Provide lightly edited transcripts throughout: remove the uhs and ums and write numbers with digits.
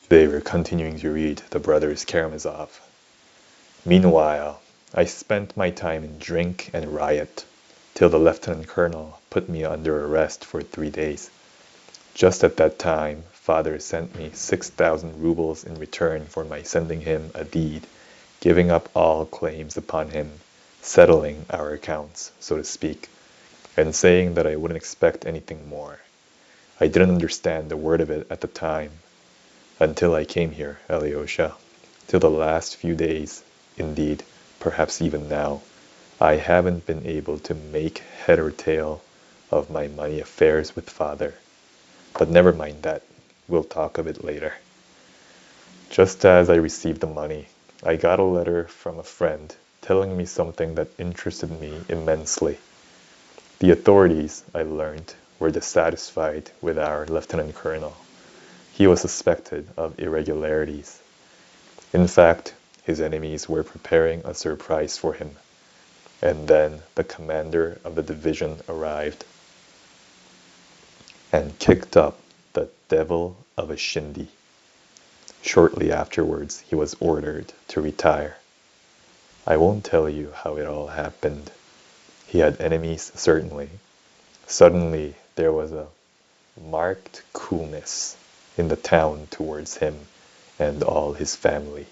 They were continuing to read the brothers Karamazov. Meanwhile, I spent my time in drink and riot, till the lieutenant colonel put me under arrest for 3 days. Just at that time, father sent me 6,000 rubles in return for my sending him a deed, giving up all claims upon him, settling our accounts, so to speak, and saying that I wouldn't expect anything more. I didn't understand a word of it at the time, until I came here, Alyosha. Till the last few days, indeed, perhaps even now, I haven't been able to make head or tail of my money affairs with father. But never mind that. We'll talk of it later. Just as I received the money, I got a letter from a friend telling me something that interested me immensely. The authorities, I learned, were dissatisfied with our lieutenant colonel. He was suspected of irregularities. In fact, his enemies were preparing a surprise for him. And then the commander of the division arrived and kicked up the devil of a shindy. Shortly afterwards, he was ordered to retire. I won't tell you how it all happened. He had enemies, certainly. Suddenly, there was a marked coolness in the town towards him and all his family.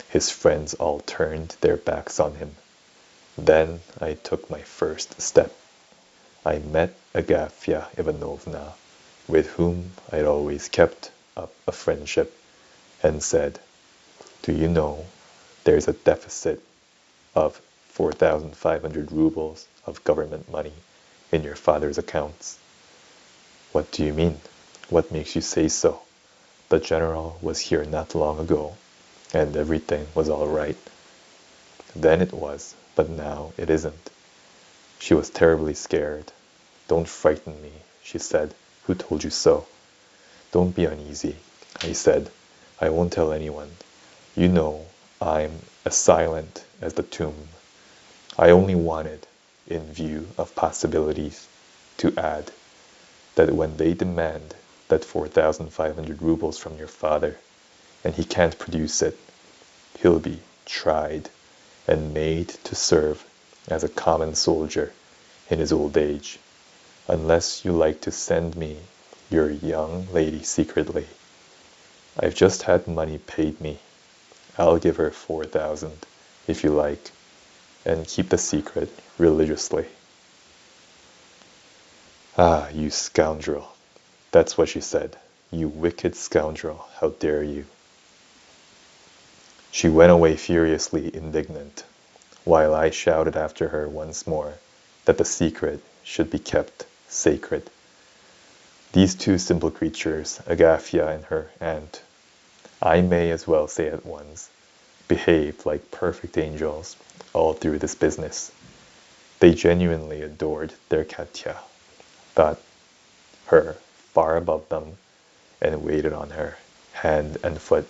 His friends all turned their backs on him. Then I took my first step. I met Agafya Ivanovna, with whom I'd always kept up a friendship, and said, "Do you know, there's a deficit of 4,500 rubles of government money in your father's accounts." "What do you mean? What makes you say so? The general was here not long ago, and everything was all right." Then it was, but now it isn't. She was terribly scared. "Don't frighten me," she said. "Who told you so?" "Don't be uneasy," I said. "I won't tell anyone. You know, I'm as silent as the tomb." I only wanted, in view of possibilities, to add that when they demand that 4,500 rubles from your father, and he can't produce it, he'll be tried and made to serve as a common soldier in his old age, unless you like to send me your young lady secretly. I've just had money paid me. I'll give her 4,000, if you like, and keep the secret religiously." "Ah, you scoundrel." That's what she said. "You wicked scoundrel, how dare you?" She went away furiously indignant, while I shouted after her once more that the secret should be kept sacred. These two simple creatures, Agafya and her aunt, I may as well say at once, behaved like perfect angels all through this business. They genuinely adored their Katya, thought her far above them, and waited on her, hand and foot.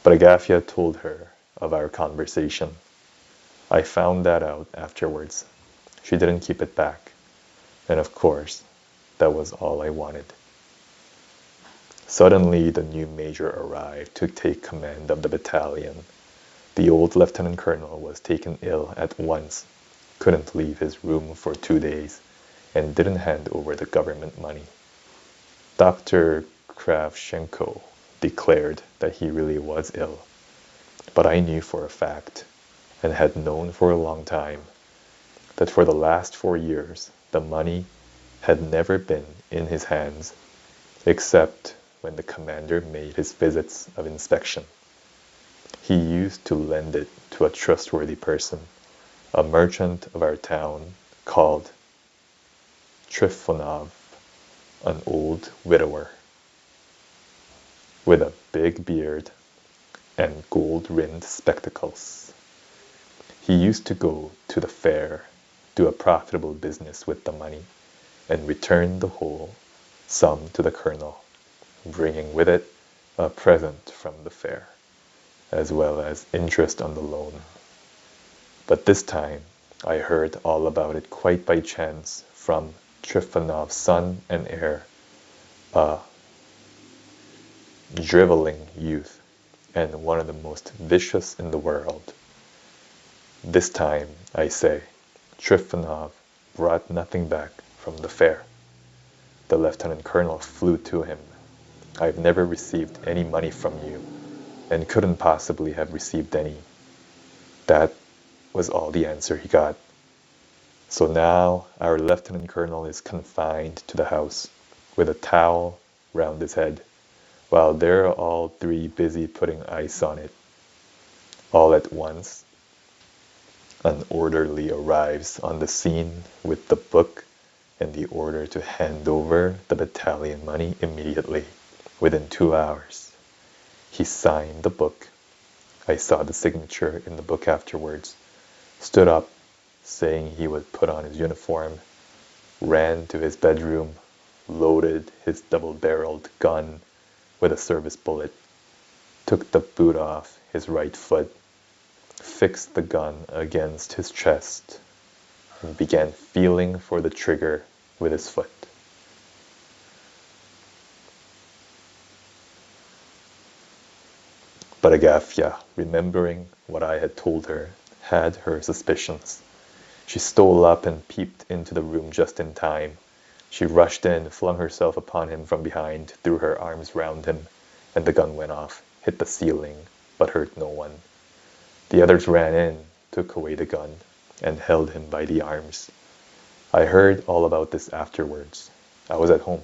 But Agafya told her of our conversation. I found that out afterwards. She didn't keep it back. And of course, that was all I wanted. Suddenly, the new major arrived to take command of the battalion. The old lieutenant colonel was taken ill at once, couldn't leave his room for 2 days, and didn't hand over the government money. Dr. Kravchenko declared that he really was ill, but I knew for a fact, and had known for a long time, that for the last 4 years the money had never been in his hands, except when the commander made his visits of inspection. He used to lend it to a trustworthy person, a merchant of our town called Trifonov, an old widower, with a big beard and gold-rimmed spectacles. He used to go to the fair, do a profitable business with the money, and return the whole sum to the colonel, bringing with it a present from the fair, as well as interest on the loan. But this time I heard all about it quite by chance from Trifonov's son and heir, a driveling youth, and one of the most vicious in the world. This time, I say, Trifonov brought nothing back from the fair. The lieutenant colonel flew to him. "I've never received any money from you, and couldn't possibly have received any." That was all the answer he got. So now our lieutenant colonel is confined to the house, with a towel round his head, while they're all three busy putting ice on it. All at once, an orderly arrives on the scene with the book and the order to hand over the battalion money immediately, within 2 hours. He signed the book. I saw the signature in the book afterwards, stood up, saying he would put on his uniform, ran to his bedroom, loaded his double-barreled gun with a service bullet, took the boot off his right foot, fixed the gun against his chest, and began feeling for the trigger with his foot. But Agafya, remembering what I had told her, had her suspicions. She stole up and peeped into the room just in time. She rushed in, flung herself upon him from behind, threw her arms round him, and the gun went off, hit the ceiling, but hurt no one. The others ran in, took away the gun, and held him by the arms. I heard all about this afterwards. I was at home.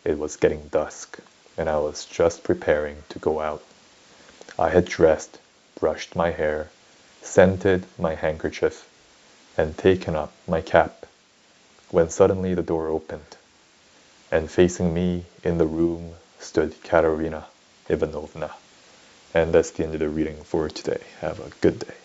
It was getting dusk, and I was just preparing to go out. I had dressed, brushed my hair, scented my handkerchief, and taken up my cap, when suddenly the door opened, and facing me in the room stood Katerina Ivanovna. And that's the end of the reading for today. Have a good day.